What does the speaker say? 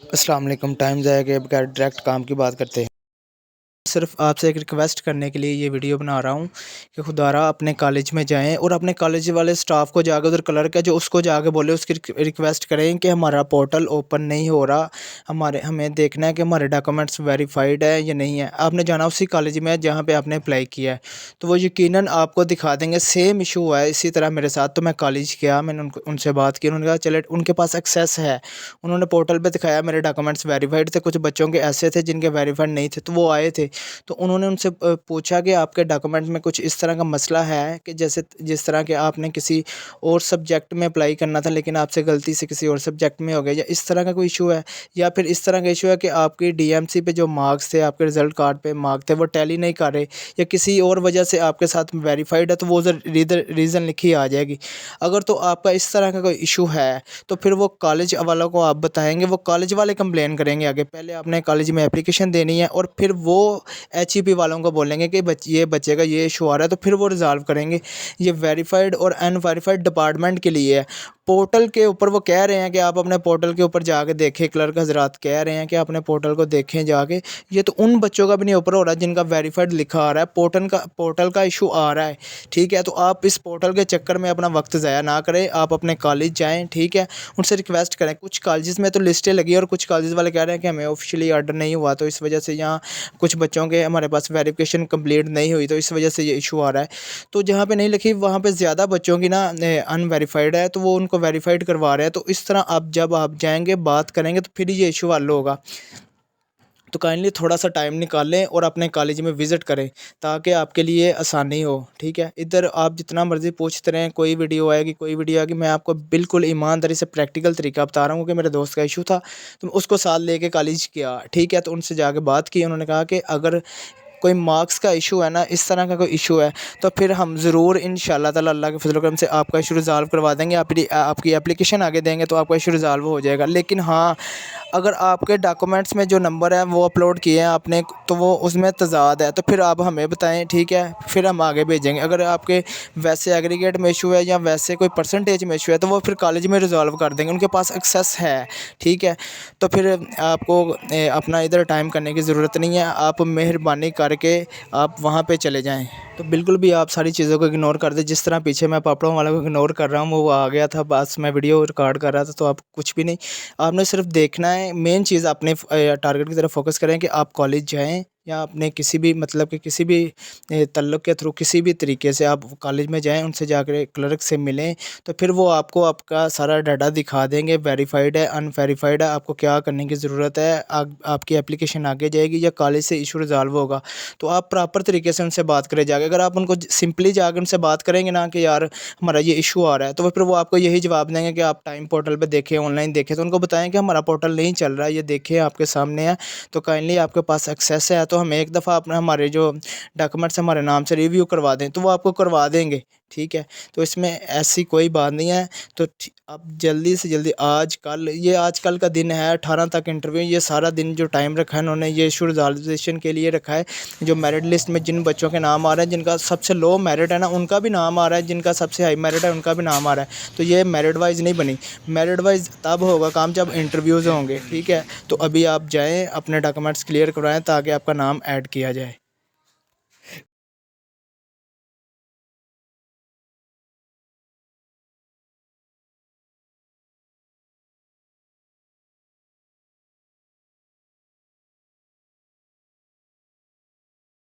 अस्सलाम वालेकुम। टाइम ज़ाया किए बगैर डायरेक्ट काम की बात करते हैं। सिर्फ़ आपसे एक रिक्वेस्ट करने के लिए ये वीडियो बना रहा हूँ कि खुदारा अपने कॉलेज में जाएँ और अपने कॉलेज वाले स्टाफ़ को जाके उधर क्लर्क है जो उसको जाके बोले, उसकी रिक्वेस्ट करें कि हमारा पोर्टल ओपन नहीं हो रहा। हमें देखना है कि हमारे डॉक्यूमेंट्स वेरीफ़ाइड है या नहीं है। आपने जाना उसी कॉलेज में है जहाँ पे आपने अप्लाई किया है, तो वो यकीनन आपको दिखा देंगे। सेम इशू हुआ है इसी तरह मेरे साथ। तो मैं कॉलेज गया, मैंने उनसे बात की, उन्होंने कहा चले, उनके पास एक्सेस है। उन्होंने पोर्टल पे दिखाया मेरे डॉक्यूमेंट्स वेरीफ़ाइड थे। कुछ बच्चों के ऐसे थे जिनके वेरीफ़ाइड नहीं थे, तो वो आए थे। तो उन्होंने उनसे पूछा कि आपके डॉक्यूमेंट में कुछ इस तरह का मसला है कि जैसे जिस तरह के आपने किसी और सब्जेक्ट में अप्लाई करना था लेकिन आपसे गलती से किसी और सब्जेक्ट में हो गया, या इस तरह का कोई इशू है, या फिर इस तरह का इशू है कि आपकी डीएमसी पे जो मार्क्स थे, आपके रिजल्ट कार्ड पे मार्क थे, वो टैली नहीं कर रहे, या किसी और वजह से आपके साथ वेरीफाइड है, तो वो उधर रीज़न लिखी आ जाएगी। अगर तो आपका इस तरह का कोई इशू है तो फिर वो कॉलेज वालों को आप बताएंगे, वो कॉलेज वाले कंप्लेन करेंगे आगे। पहले आपने कॉलेज में एप्लीकेशन देनी है और फिर वो एचईपी वालों को बोलेंगे कि ये बच्चे का ये इशू आ रहा है, तो फिर वो रिज़ॉल्व करेंगे। ये वेरीफाइड और अनवेरीफाइड डिपार्टमेंट के लिए है। पोर्टल के ऊपर वो कह रहे हैं कि आप अपने पोर्टल के ऊपर जाके देखें, क्लर्क हज़रात कह रहे हैं कि अपने पोर्टल को देखें जाके। ये तो उन बच्चों का भी नहीं ऊपर हो रहा है जिनका वेरीफाइड लिखा आ रहा है, पोर्टल का इशू आ रहा है। ठीक है, तो आप इस पोर्टल के चक्कर में अपना वक्त ज़ाया ना करें, आप अपने कॉलेज जाएँ। ठीक है, उनसे रिक्वेस्ट करें। कुछ कॉलेजेस में तो लिस्टें लगी और कुछ कॉलेज वाले कह रहे हैं कि हमें ऑफिशियली ऑर्डर नहीं हुआ, तो इस वजह से यहाँ कुछ बच्चों के हमारे पास वेरिफिकेशन कंप्लीट नहीं हुई, तो इस वजह से ये इशू आ रहा है। तो जहाँ पे नहीं लिखी वहाँ पे ज़्यादा बच्चों की ना अनवेरिफाइड है, तो वो उनको वेरीफाइड करवा रहे हैं। तो इस तरह आप जब आप जाएंगे, बात करेंगे, तो फिर ये इशू हल होगा। तो काइंडली थोड़ा सा टाइम निकालें और अपने कॉलेज में विज़िट करें ताकि आपके लिए आसानी हो। ठीक है, इधर आप जितना मर्ज़ी पूछते रहें, कोई वीडियो आएगी, मैं आपको बिल्कुल ईमानदारी से प्रैक्टिकल तरीका बता रहा हूँ कि मेरे दोस्त का इशू था, तो उसको साथ लेके कॉलेज गया। ठीक है, तो उनसे जाके बात की, उन्होंने कहा कि अगर कोई मार्क्स का इशू है ना, इस तरह का कोई इशू है, तो फिर हम ज़रूर इंशाल्लाह ताला अल्लाह के फज़ल-ओ-करम से आपका इशू रिज़ॉल्व करवा देंगे। आपकी एप्लीकेशन आगे देंगे तो आपका इशू रिज़ॉल्व हो जाएगा। लेकिन हाँ, अगर आपके डॉक्यूमेंट्स में जो नंबर है वो अपलोड किए हैं आपने, तो वो उसमें तज़ाद है, तो फिर आप हमें बताएं। ठीक है, फिर हम आगे भेजेंगे। अगर आपके वैसे एग्रीगेट में इशू है या वैसे कोई परसेंटेज में इशू है, तो वो फिर कॉलेज में रिज़ॉल्व कर देंगे, उनके पास एक्सेस है। ठीक है, तो फिर आपको अपना इधर टाइम करने की ज़रूरत नहीं है। आप मेहरबानी करके आप वहाँ पे चले जाएँ। तो बिल्कुल भी आप सारी चीज़ों को इग्नोर कर दें। जिस तरह पीछे मैं पापड़ों वाले को इग्नोर कर रहा हूँ, वो आ गया था, बस मैं वीडियो रिकॉर्ड कर रहा था, तो आप कुछ भी नहीं, आपने सिर्फ देखना है। मेन चीज़ अपने टारगेट की तरफ फोकस करें कि आप कॉलेज जाएँ, या अपने किसी भी मतलब कि किसी भी तल्लुक के थ्रू किसी भी तरीके से आप कॉलेज में जाएँ, उनसे जाकर क्लर्क से मिलें, तो फिर वो आपको आपका सारा डाटा दिखा देंगे, वेरीफाइड है, अनवेरीफाइड है, आपको क्या करने की ज़रूरत है। आपकी एप्लीकेशन आगे जाएगी या कॉलेज से इशू रिज़ॉल्व होगा। तो आप प्रॉपर तरीके से उनसे बात करें जाके। अगर आप उनको सिंपली जाकर उनसे बात करेंगे ना कि यार हमारा ये इशू आ रहा है, तो फिर वो आपको यही जवाब देंगे कि आप टाइम पोर्टल पे देखें, ऑनलाइन देखें। तो उनको बताएं कि हमारा पोर्टल नहीं चल रहा है, ये देखें आपके सामने है, तो काइंडली आपके पास एक्सेस है, तो हमें एक दफ़ा अपना हमारे जो डॉक्यूमेंट्स हमारे नाम से रिव्यू करवा दें, तो वो आपको करवा देंगे। ठीक है, तो इसमें ऐसी कोई बात नहीं है। तो आप जल्दी से जल्दी आजकल का दिन है, 18 तक इंटरव्यू, ये सारा दिन जो टाइम रखा है इन्होंने, ये इशू रिजॉल्यूशन के लिए रखा है। जो मेरिट लिस्ट में जिन बच्चों के नाम आ रहे हैं, जिनका सबसे लो मेरिट है ना, उनका भी नाम आ रहा है, जिनका सबसे हाई मेरिट है उनका भी नाम आ रहा है। तो ये मेरिट वाइज नहीं बनी। मेरिट वाइज तब होगा काम जब इंटरव्यूज़ होंगे। ठीक है, तो अभी आप जाएँ, अपने डॉक्यूमेंट्स क्लियर करवाएँ ताकि आपका नाम ऐड किया जाए।